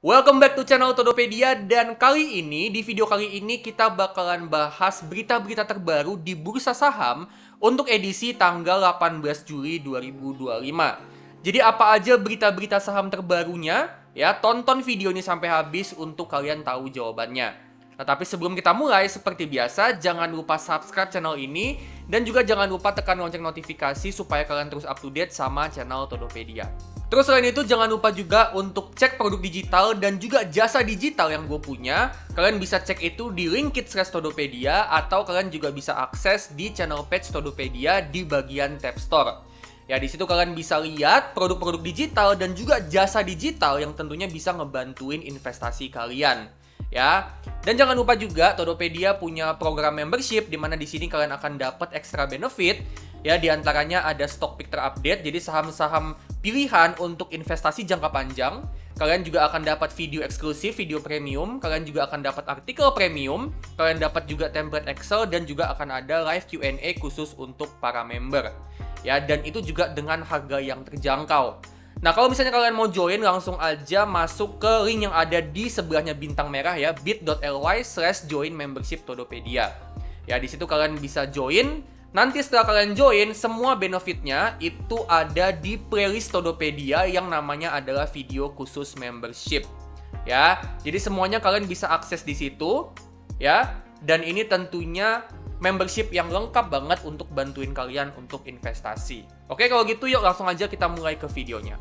Welcome back to channel Todopedia, dan kali ini, di video kali ini kita bakalan bahas berita-berita terbaru di bursa saham untuk edisi tanggal 18 Juli 2025. Jadi apa aja berita-berita saham terbarunya? Ya, tonton video ini sampai habis untuk kalian tahu jawabannya. Nah, tapi sebelum kita mulai, seperti biasa, jangan lupa subscribe channel ini dan juga jangan lupa tekan lonceng notifikasi supaya kalian terus up to date sama channel Todopedia. Terus selain itu jangan lupa juga untuk cek produk digital dan juga jasa digital yang gue punya. Kalian bisa cek itu di Linkit/Todopedia atau kalian juga bisa akses di channel page Todopedia di bagian tab store. Ya, di situ kalian bisa lihat produk-produk digital dan juga jasa digital yang tentunya bisa ngebantuin investasi kalian. Ya, dan jangan lupa juga Todopedia punya program membership di mana di sini kalian akan dapat extra benefit. Ya, di antaranya ada stock pick terupdate, jadi saham-saham pilihan untuk investasi jangka panjang. Kalian juga akan dapat video eksklusif, video premium. Kalian juga akan dapat artikel premium. Kalian dapat juga template Excel dan juga akan ada live Q&A khusus untuk para member. Ya, dan itu juga dengan harga yang terjangkau. Nah, kalau misalnya kalian mau join, langsung aja masuk ke link yang ada di sebelahnya bintang merah ya, bit.ly/join membership Todopedia. Ya, di situ kalian bisa join. Nanti setelah kalian join, semua benefitnya itu ada di playlist Todopedia yang namanya adalah video khusus membership. Ya, jadi semuanya kalian bisa akses di situ, ya. Dan ini tentunya membership yang lengkap banget untuk bantuin kalian untuk investasi. Oke, kalau gitu yuk langsung aja kita mulai ke videonya.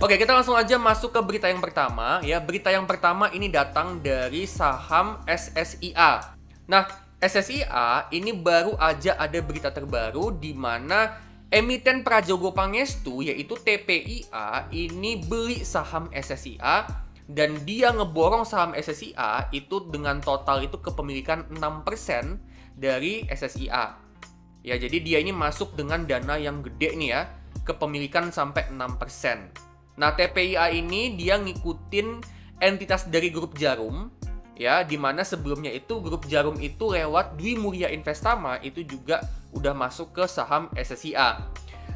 Oke, kita langsung aja masuk ke berita yang pertama. Ya, berita yang pertama ini datang dari saham SSIA. Nah, SSIA ini baru aja ada berita terbaru di mana emiten Prajogo Pangestu yaitu TPIA ini beli saham SSIA dan dia ngeborong saham SSIA itu dengan total itu kepemilikan 6% dari SSIA. Ya, jadi dia ini masuk dengan dana yang gede nih ya, kepemilikan sampai 6%. Nah, TPIA ini dia ngikutin entitas dari Grup Djarum, ya, dimana sebelumnya itu Grup Djarum itu lewat Dwi Muria Investama itu juga udah masuk ke saham SSIA.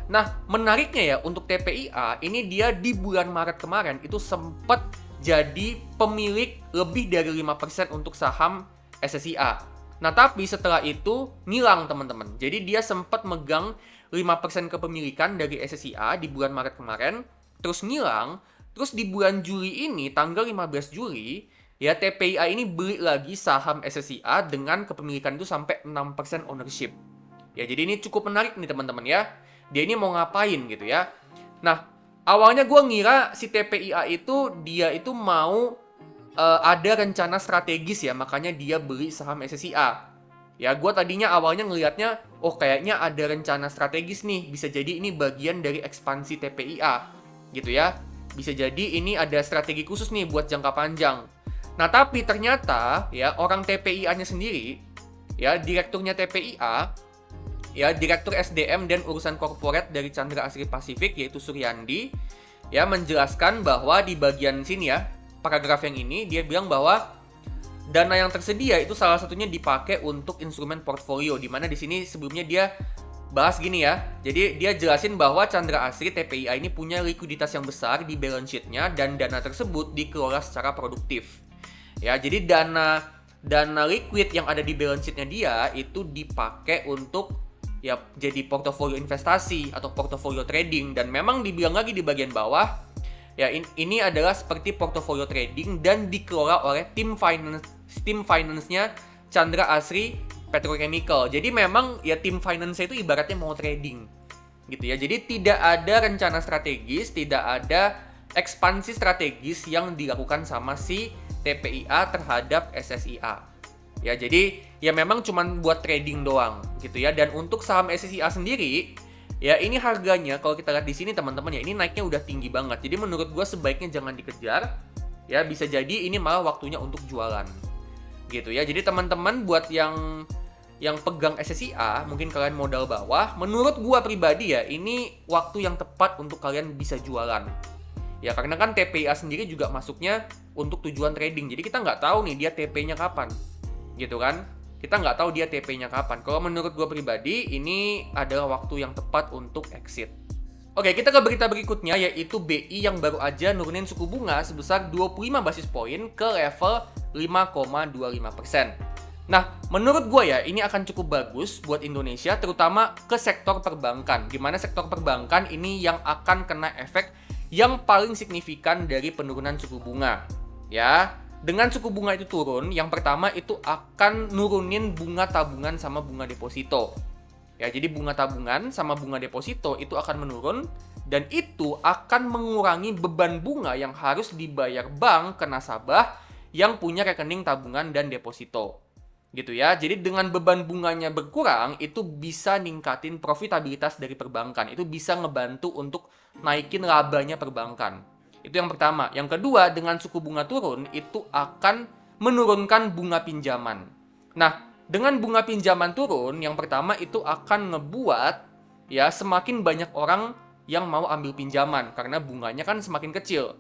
Nah, menariknya ya untuk TPIA ini dia di bulan Maret kemarin itu sempat jadi pemilik lebih dari 5% untuk saham SSIA. Nah, tapi setelah itu ngilang teman-teman. Jadi dia sempat megang 5% kepemilikan dari SSIA di bulan Maret kemarin. Terus ngilang, terus di bulan Juli ini, tanggal 15 Juli, ya TPIA ini beli lagi saham SSIA dengan kepemilikan itu sampai 6% ownership. Ya, jadi ini cukup menarik nih teman-teman ya. Dia ini mau ngapain gitu ya. Nah, awalnya gue ngira si TPIA itu, dia itu mau ada rencana strategis ya, makanya dia beli saham SSIA. Ya, gue tadinya awalnya ngelihatnya, oh kayaknya ada rencana strategis nih, bisa jadi ini bagian dari ekspansi TPIA. Gitu ya, bisa jadi ini ada strategi khusus nih buat jangka panjang. Nah, tapi ternyata ya orang TPIA-nya sendiri, ya direkturnya TPIA, ya direktur SDM dan urusan korporat dari Chandra Asri Pacific yaitu Suryandi, ya menjelaskan bahwa di bagian sini ya, paragraf yang ini dia bilang bahwa dana yang tersedia itu salah satunya dipakai untuk instrumen portfolio, di mana di sini sebelumnya dia bahas gini ya, jadi dia jelasin bahwa Chandra Asri TPIA ini punya likuiditas yang besar di balance sheet-nya dan dana tersebut dikelola secara produktif. Ya, jadi dana liquid yang ada di balance sheet-nya dia itu dipakai untuk ya jadi portofolio investasi atau portofolio trading, dan memang dibilang lagi di bagian bawah ya ini adalah seperti portofolio trading dan dikelola oleh tim finance-nya Chandra Asri Petrochemical. Jadi memang ya tim finance itu ibaratnya mau trading gitu ya. Jadi tidak ada rencana strategis, tidak ada ekspansi strategis yang dilakukan sama si TPIA terhadap SSIA. Ya, jadi ya memang cuman buat trading doang gitu ya. Dan untuk saham SSIA sendiri ya ini harganya kalau kita lihat di sini teman-teman ya ini naiknya udah tinggi banget. Jadi menurut gue sebaiknya jangan dikejar. Ya, bisa jadi ini malah waktunya untuk jualan. Gitu ya. Jadi teman-teman buat yang pegang SSIA, mungkin kalian modal bawah, menurut gua pribadi ya, ini waktu yang tepat untuk kalian bisa jualan. Ya karena kan TPIA sendiri juga masuknya untuk tujuan trading. Jadi kita nggak tahu nih dia TP-nya kapan. Gitu kan? Kita nggak tahu dia TP-nya kapan. Kalau menurut gue pribadi, ini adalah waktu yang tepat untuk exit. Oke, kita ke berita berikutnya, yaitu BI yang baru aja nurunin suku bunga sebesar 25 basis poin ke level 5,25%. Nah, menurut gue ya, ini akan cukup bagus buat Indonesia, terutama ke sektor perbankan. Di mana sektor perbankan ini yang akan kena efek yang paling signifikan dari penurunan suku bunga. Ya, dengan suku bunga itu turun, yang pertama itu akan nurunin bunga tabungan sama bunga deposito. Ya, jadi bunga tabungan sama bunga deposito itu akan menurun dan itu akan mengurangi beban bunga yang harus dibayar bank ke nasabah yang punya rekening tabungan dan deposito. Gitu ya. Jadi dengan beban bunganya berkurang itu bisa ningkatin profitabilitas dari perbankan. Itu bisa ngebantu untuk naikin labanya perbankan. Itu yang pertama. Yang kedua, dengan suku bunga turun itu akan menurunkan bunga pinjaman. Nah, dengan bunga pinjaman turun, yang pertama itu akan ngebuat ya semakin banyak orang yang mau ambil pinjaman karena bunganya kan semakin kecil.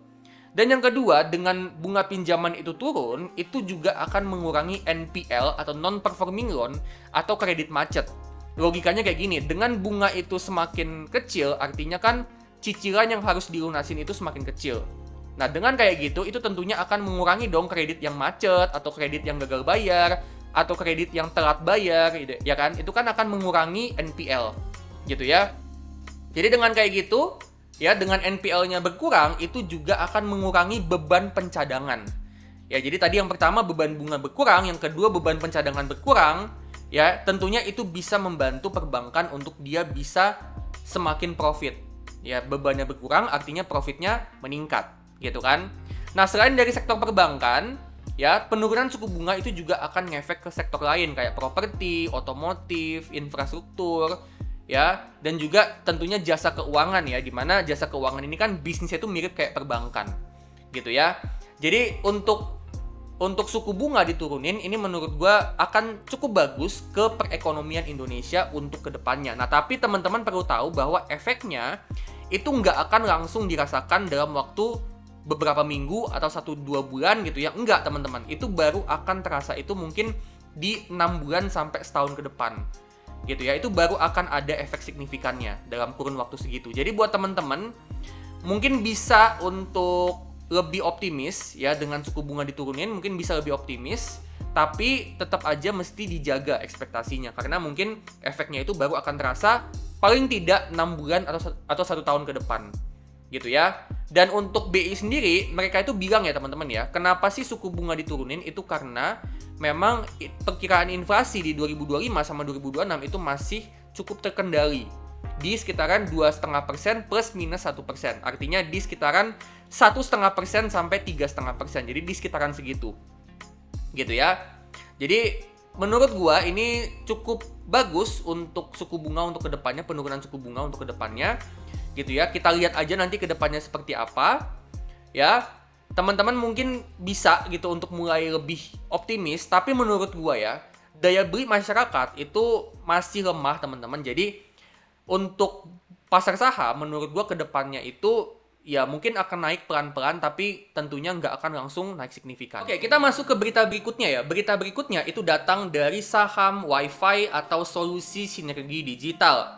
Dan yang kedua, dengan bunga pinjaman itu turun, itu juga akan mengurangi NPL atau non-performing loan atau kredit macet. Logikanya kayak gini, dengan bunga itu semakin kecil, artinya kan cicilan yang harus dilunasin itu semakin kecil. Nah, dengan kayak gitu, itu tentunya akan mengurangi dong kredit yang macet atau kredit yang gagal bayar, atau kredit yang telat bayar, gitu, ya kan? Itu kan akan mengurangi NPL, gitu ya. Jadi dengan kayak gitu, ya dengan NPL-nya berkurang, itu juga akan mengurangi beban pencadangan. Ya, jadi tadi yang pertama beban bunga berkurang, yang kedua beban pencadangan berkurang, ya tentunya itu bisa membantu perbankan untuk dia bisa semakin profit. Ya, bebannya berkurang, artinya profitnya meningkat, gitu kan? Nah, selain dari sektor perbankan, ya, penurunan suku bunga itu juga akan ngefek ke sektor lain kayak properti, otomotif, infrastruktur, ya, dan juga tentunya jasa keuangan ya, di mana jasa keuangan ini kan bisnisnya itu mirip kayak perbankan, gitu ya. Jadi untuk suku bunga diturunin, ini menurut gua akan cukup bagus ke perekonomian Indonesia untuk kedepannya. Nah, tapi teman-teman perlu tahu bahwa efeknya itu nggak akan langsung dirasakan dalam waktu beberapa minggu atau 1-2 bulan gitu ya. Enggak teman-teman, itu baru akan terasa itu mungkin di 6 bulan sampai setahun ke depan gitu ya. Itu baru akan ada efek signifikannya dalam kurun waktu segitu. Jadi buat teman-teman mungkin bisa untuk lebih optimis ya, dengan suku bunga diturunin mungkin bisa lebih optimis, tapi tetap aja mesti dijaga ekspektasinya karena mungkin efeknya itu baru akan terasa paling tidak 6 bulan atau 1 tahun ke depan gitu ya. Dan untuk BI sendiri, mereka itu bilang ya teman-teman ya, kenapa sih suku bunga diturunin? Itu karena memang perkiraan inflasi di 2025 sama 2026 itu masih cukup terkendali di sekitaran 2,5% plus minus 1%. Artinya di sekitaran 1,5% sampai 3,5%. Jadi di sekitaran segitu. Gitu ya. Jadi menurut gua ini cukup bagus untuk suku bunga untuk kedepannya, penurunan suku bunga untuk kedepannya. Gitu ya, kita lihat aja nanti ke depannya seperti apa ya. Teman-teman mungkin bisa gitu untuk mulai lebih optimis, tapi menurut gua ya, daya beli masyarakat itu masih lemah teman-teman. Jadi untuk pasar saham menurut gua ke depannya itu ya mungkin akan naik pelan-pelan, tapi tentunya nggak akan langsung naik signifikan. Oke, kita masuk ke berita berikutnya ya. Berita berikutnya itu datang dari saham WiFi atau solusi sinergi digital.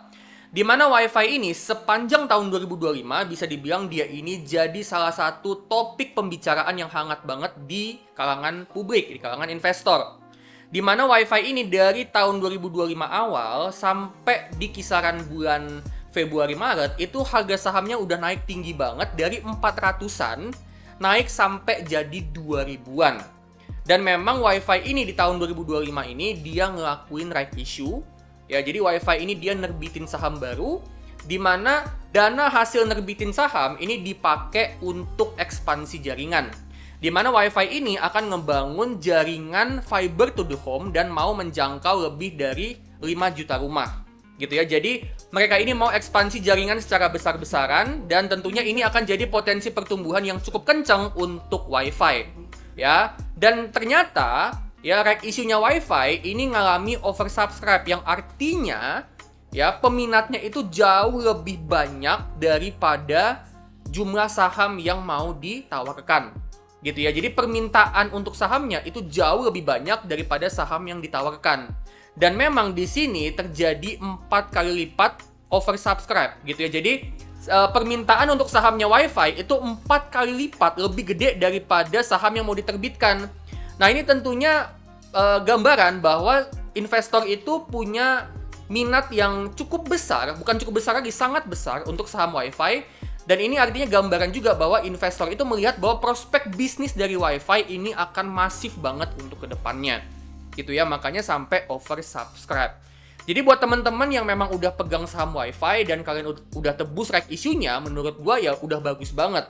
Di mana WiFi ini sepanjang tahun 2025 bisa dibilang dia ini jadi salah satu topik pembicaraan yang hangat banget di kalangan publik, di kalangan investor. Di mana WiFi ini dari tahun 2025 awal sampai di kisaran bulan Februari Maret itu harga sahamnya udah naik tinggi banget dari 400-an naik sampai jadi 2000-an. Dan memang WiFi ini di tahun 2025 ini dia ngelakuin right issue. Ya, jadi WiFi ini dia nerbitin saham baru, di mana dana hasil nerbitin saham ini dipakai untuk ekspansi jaringan. Di mana WiFi ini akan ngebangun jaringan fiber to the home dan mau menjangkau lebih dari 5 juta rumah. Gitu ya, jadi mereka ini mau ekspansi jaringan secara besar-besaran dan tentunya ini akan jadi potensi pertumbuhan yang cukup kencang untuk WiFi. Ya, dan ternyata ya, right issue-nya WiFi ini ngalami oversubscribe yang artinya ya peminatnya itu jauh lebih banyak daripada jumlah saham yang mau ditawarkan. Gitu ya. Jadi permintaan untuk sahamnya itu jauh lebih banyak daripada saham yang ditawarkan. Dan memang di sini terjadi 4 kali lipat oversubscribe gitu ya. Jadi permintaan untuk sahamnya WiFi itu 4 kali lipat lebih gede daripada saham yang mau diterbitkan. Nah, ini tentunya gambaran bahwa investor itu punya minat yang cukup besar, bukan cukup besar lagi, sangat besar untuk saham WiFi. Dan ini artinya gambaran juga bahwa investor itu melihat bahwa prospek bisnis dari WiFi ini akan masif banget untuk kedepannya. Gitu ya, makanya sampai oversubscribe. Jadi buat teman-teman yang memang udah pegang saham WiFi dan kalian udah tebus right issue-nya, menurut gua ya udah bagus banget.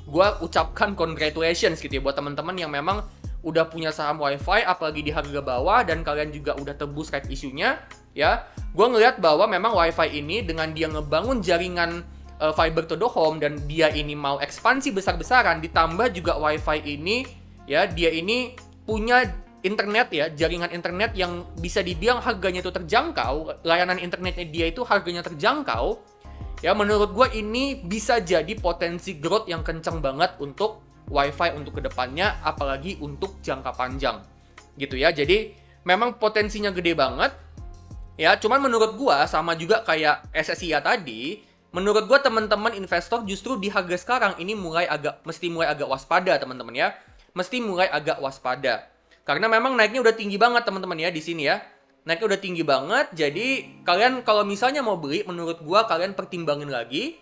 Gua ucapkan congratulations gitu ya buat teman-teman yang memang udah punya saham WiFi, apalagi di harga bawah, dan kalian juga udah tebus right issue-nya, ya. Gua ngeliat bahwa memang WiFi ini dengan dia ngebangun jaringan fiber to the home dan dia ini mau ekspansi besar-besaran, ditambah juga WiFi ini ya, dia ini punya internet ya, jaringan internet yang bisa dibilang harganya itu terjangkau, layanan internetnya dia itu harganya terjangkau. Ya, menurut gue ini bisa jadi potensi growth yang kencang banget untuk WiFi untuk kedepannya, apalagi untuk jangka panjang. Gitu ya, jadi memang potensinya gede banget. Ya, cuman menurut gue sama juga kayak SSIA tadi, menurut gue teman-teman investor justru di harga sekarang ini mesti mulai agak waspada teman-teman ya. Mesti mulai agak waspada. Karena memang naiknya udah tinggi banget teman-teman ya di sini ya. Naiknya udah tinggi banget, jadi kalian kalau misalnya mau beli, menurut gue kalian pertimbangin lagi.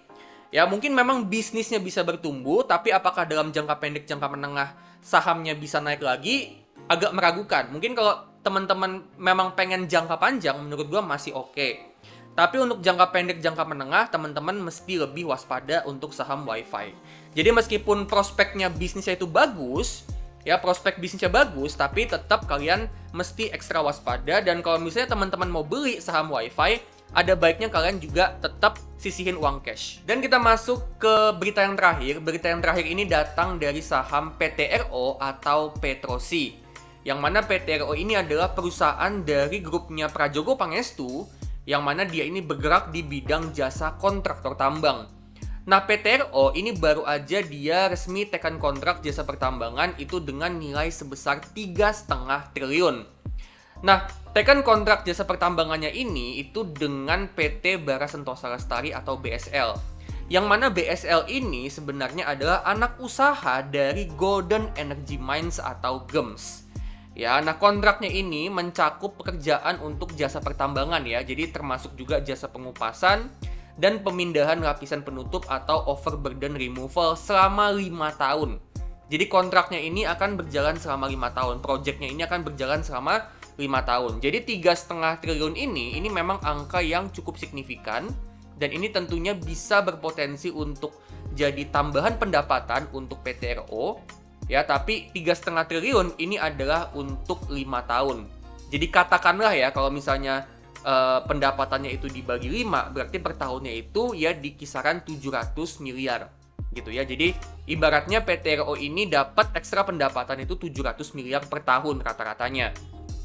Ya mungkin memang bisnisnya bisa bertumbuh, tapi apakah dalam jangka pendek, jangka menengah sahamnya bisa naik lagi? Agak meragukan. Mungkin kalau teman-teman memang pengen jangka panjang, menurut gue masih oke. Tapi untuk jangka pendek, jangka menengah, teman-teman mesti lebih waspada untuk saham WiFi. Jadi meskipun prospeknya bisnisnya itu bagus, ya prospek bisnisnya bagus, tapi tetap kalian mesti ekstra waspada. Dan kalau misalnya teman-teman mau beli saham WiFi, ada baiknya kalian juga tetap sisihin uang cash. Dan kita masuk ke berita yang terakhir. Berita yang terakhir ini datang dari saham PTRO atau Petrosi. Yang mana PTRO ini adalah perusahaan dari grupnya Prajogo Pangestu, yang mana dia ini bergerak di bidang jasa kontraktor tambang. Nah, PTRO ini baru aja dia resmi tekan kontrak jasa pertambangan itu dengan nilai sebesar 3,5 triliun. Nah, tekan kontrak jasa pertambangannya ini itu dengan PT Bara Sentosa Lestari atau BSL. Yang mana BSL ini sebenarnya adalah anak usaha dari Golden Energy Mines atau GEMS. Ya, nah kontraknya ini mencakup pekerjaan untuk jasa pertambangan ya. Jadi termasuk juga jasa pengupasan dan pemindahan lapisan penutup atau overburden removal selama 5 tahun. Jadi kontraknya ini akan berjalan selama 5 tahun. Projectnya ini akan berjalan selama 5 tahun. Jadi 3,5 triliun ini memang angka yang cukup signifikan. Dan ini tentunya bisa berpotensi untuk jadi tambahan pendapatan untuk PTRO. Ya, tapi 3,5 triliun ini adalah untuk 5 tahun. Jadi katakanlah ya, kalau misalnya pendapatannya itu dibagi 5, berarti per tahunnya itu ya di kisaran 700 miliar. Gitu ya. Jadi ibaratnya PTRO ini dapat ekstra pendapatan itu 700 miliar per tahun rata-ratanya.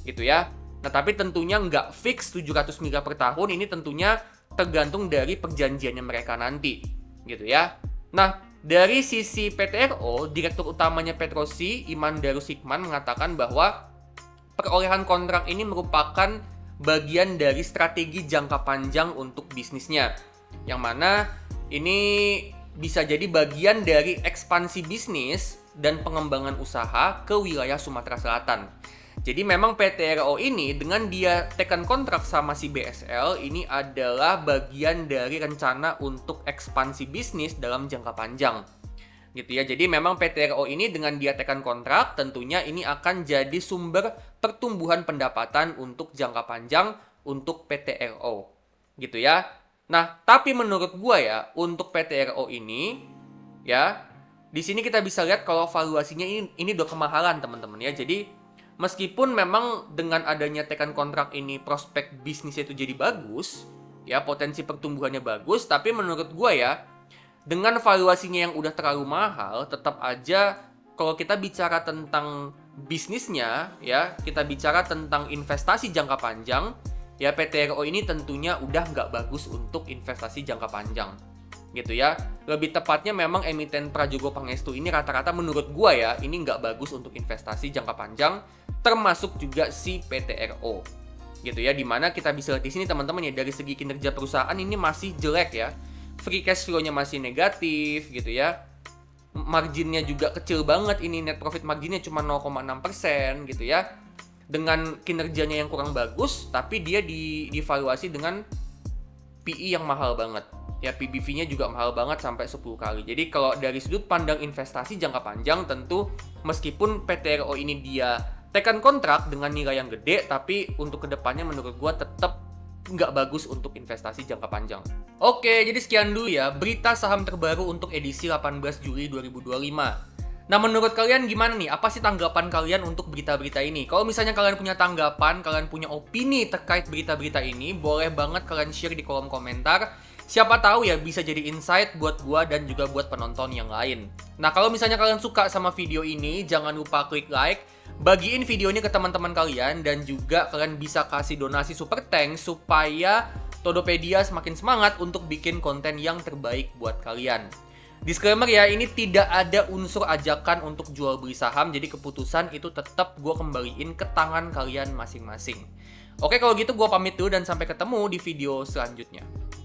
Gitu ya. Nah, tapi tentunya nggak fix 700 miliar per tahun, ini tentunya tergantung dari perjanjiannya mereka nanti. Gitu ya. Nah, dari sisi PTRO, Direktur Utamanya Petrosi, Iman Darus Hikman, mengatakan bahwa perolehan kontrak ini merupakan bagian dari strategi jangka panjang untuk bisnisnya. Yang mana ini bisa jadi bagian dari ekspansi bisnis dan pengembangan usaha ke wilayah Sumatera Selatan. Jadi memang PTRO ini dengan dia tekan kontrak sama si BSL ini adalah bagian dari rencana untuk ekspansi bisnis dalam jangka panjang. Gitu ya. Jadi memang PTRO ini dengan dia tekan kontrak tentunya ini akan jadi sumber pertumbuhan pendapatan untuk jangka panjang untuk PTRO. Gitu ya. Nah, tapi menurut gua ya untuk PTRO ini ya di sini kita bisa lihat kalau valuasinya ini udah kemahalan teman-teman ya. Jadi meskipun memang dengan adanya tekan kontrak ini prospek bisnisnya itu jadi bagus, ya potensi pertumbuhannya bagus, tapi menurut gue ya, dengan valuasinya yang udah terlalu mahal, tetap aja kalau kita bicara tentang bisnisnya, ya kita bicara tentang investasi jangka panjang, ya PTRO ini tentunya udah nggak bagus untuk investasi jangka panjang. gitu ya. Lebih tepatnya memang emiten Prajogo Pangestu ini rata-rata menurut gua ya, ini nggak bagus untuk investasi jangka panjang, termasuk juga si PTRO. Gitu ya, dimana kita bisa lihat di sini teman-teman ya, dari segi kinerja perusahaan ini masih jelek ya. Free cash flow-nya masih negatif gitu ya. Marginnya juga kecil banget, ini net profit marginnya cuma 0,6% gitu ya. Dengan kinerjanya yang kurang bagus, tapi dia divaluasi dengan PE yang mahal banget. Ya, PBV-nya juga mahal banget sampai 10 kali. Jadi kalau dari sudut pandang investasi jangka panjang, tentu meskipun PTRO ini dia tekan kontrak dengan nilai yang gede, tapi untuk kedepannya menurut gua tetap nggak bagus untuk investasi jangka panjang. Oke, jadi sekian dulu ya berita saham terbaru untuk edisi 18 Juli 2025. Nah, menurut kalian gimana nih? Apa sih tanggapan kalian untuk berita-berita ini? Kalau misalnya kalian punya tanggapan, kalian punya opini terkait berita-berita ini, boleh banget kalian share di kolom komentar. Siapa tahu ya bisa jadi insight buat gua dan juga buat penonton yang lain. Nah, kalau misalnya kalian suka sama video ini, jangan lupa klik like, bagiin video ini ke teman-teman kalian, dan juga kalian bisa kasih donasi super thanks supaya Todopedia semakin semangat untuk bikin konten yang terbaik buat kalian. Disclaimer ya, ini tidak ada unsur ajakan untuk jual beli saham, jadi keputusan itu tetap gue kembaliin ke tangan kalian masing-masing. Oke, kalau gitu gue pamit dulu dan sampai ketemu di video selanjutnya.